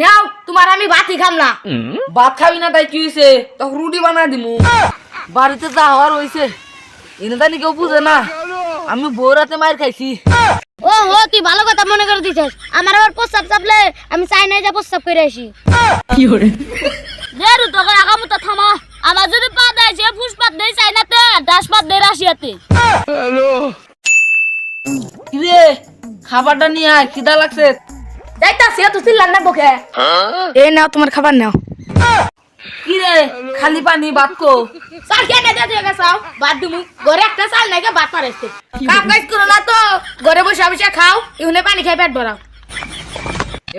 নাও তোমার আমি ভাতই খাম না। ভাত খাবি না তাই কি হয়েছে? তখন রুটি বানাই দিমু। বাড়িতে যা হওয়ার হয়েছে এনে জানি কেউ বুঝে না। আমি বউ রাতে মার খাইছি। ও হো তুই ভালো কথা মনে করে দিছিস। আমার আবার প্রস্তাব চাপলে আমি চাই না যা প্রস্তাব করে আসি। কি করে দেরু তো আগামু তো থামা। আমার যদি পা দেয় সে ফুসপাত দেই চাই না তে দাসপাত দেই রাশিয়াতে। কিরে খাবারটা নিয়ে আয়, খিদা লাগছে। যাইতাছি তো চিল্লান না বকে। এই নাও তোমার খাবার নাও। কিরে খালি পানি ভাত কো? চাল কেন দে দিয়ে গেছাও? ভাত দিমু। ঘরে একটা চাল নাই কে ভাত পারেছে। কাম কাজ করো না তো ঘরে বসে বসে খাও, ইহুনে পানি খাই পেট ভরাও।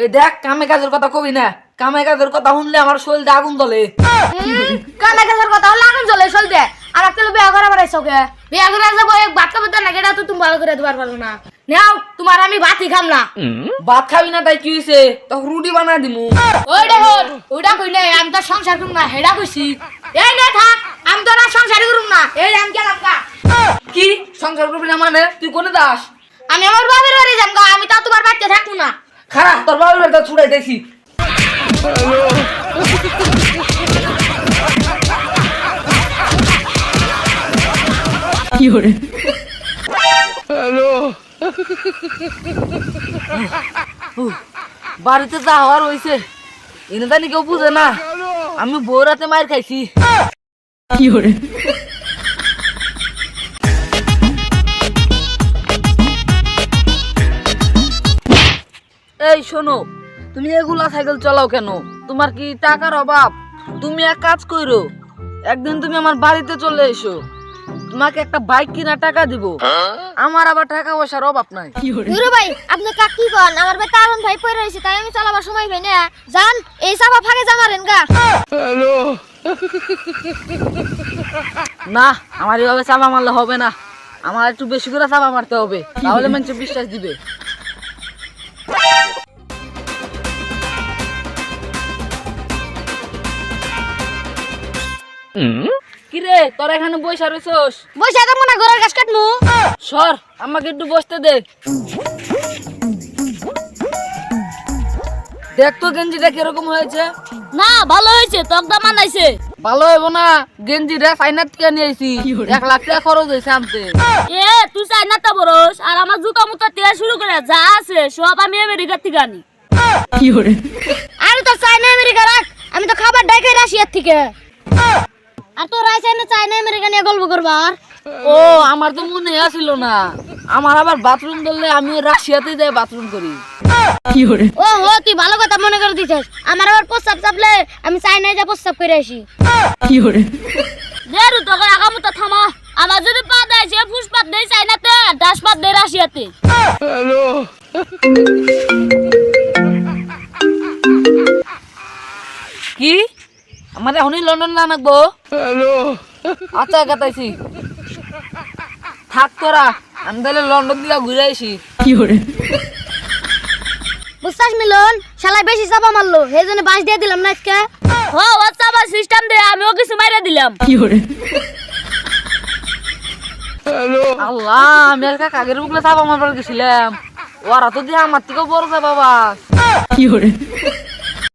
এই দেখ কামে কাজের কথা কবি না। কামে কাজের কথা শুনলে আমার শরীরটা আগুন জ্বলে। কামে কাজের কথা হলে আগুন জ্বলে চলতে। আর একটা বিয়া করা বাড়াইছো কে? বিয়া করে যাবো এক ভাত খাবো তো না, এটা তো তুমি ভালো করে দিবার পারো না। নাও তোমার আমি ভাতই খাম না। ভাত খাবি না তাই কি হয়েছে? তখন রুটি বানাই দিমু। ওইটা হল ওইটা কইলে আমি তো সংসার করুম না, হেডা কইছি। এই নে থাক, আমি তো না সংসারই করুম না। এই আমি গেলাম গা। কি সংসার করবি না মানে? তুই কোনে দাস? আমি আমার বাবার বাড়ি যাম গা। আমি তো তোমার বাড়িতে থাকবো না। খারাপ তোর বাবার বাড়িতে ছুড়াই দিয়েছি। কি করে বাড়িতে যা হওয়ার হয়েছে এনে জানি কেউ বুঝে না। আমি বউ রাতে মার খাইছি। কি করে এই শোনো, তুমি এগুলা সাইকেল চালাও কেন? তোমার কি টাকার অভাব? তুমি এক কাজ করো, একদিন তুমি আমার বাড়িতে চলে এসো, তোমাকে একটা বাইক কিনা টাকা দিব। আমার আবার টাকা পয়সার অভাব নাই। দুরু ভাই আপনি কাকি কোন? আমার ভাই কারণ ভাই পড়ে রইছে, তাই আমি চালাবার সময় পাই না। জান এই চাপা ফাঁকে জামারেন গা। না আমার এভাবে চাপা মারলে হবে না। আমার একটু বেশি করে চাপা মারতে হবে, তাহলে মানুষ বিশ্বাস দিবে। কিরে তোর এখানে বসে রইছস? বসে তো মনে ঘরের গাছ কাটমু। সর, আমাকে একটু বসতে দে। দেখ তো গেঞ্জিটা কিরকম হয়েছে? না ভালো হয়েছে, তকদা মানাইছে। ভালো হইব না, গেঞ্জিটা চাইনাত কে নিয়েছি, 1 লাখ টাকা খরচ হয়েছে আনতে। এ তুই চাই না তা বরস, আর আমার জুতা মুতা তে শুরু করে যা আছে সব আমি আমেরিকা থেকে আনি। কি করে আমি তো চাই না আমেরিকা রাখ, আমি তো খাবার ডাইকে রাশিয়ার থেকে। আর তো রাই চাই না আমেরিকা নিয়ে গল্প করবার। ও আমার তো মনে আসিল না। আমার আবার বাথরুম ধরলে আমি রাশিয়াতে যাই বাথরুম করি। কি করে ও হো তুই ভালো কথা মনে করে দিছিস। আমার আবার প্রস্তাব চাপলে আমি চাই না যা প্রস্তাব করে আসি। কি করে দেরু তো আগামু তো থামা। আমার যদি পা দেয় সে ফুসপাত দেই চাই না তে দাসপাত দেই রাশিয়াতে। কি আমার এখনই লন্ডন না নাকবো? আচ্ছা কাটাইছি, থাক তোরা, আমি তাহলে লন্ডন দিকে ঘুরে আইসি। কি করে বুঝছাস মিলন, শালা বেশি চাপা মারলো, সেই জন্য বাস দিয়ে দিলাম না আজকে। ও চাপা সিস্টেম দে, আমিও কিছু মাইরা দিলাম। কি করে আল্লাহ, আমি আর কাকের বুকলে চাপা মারবার গেছিলাম, ওরা তো দিয়ে আমার থেকেও বড় চাপা বাস। কি করে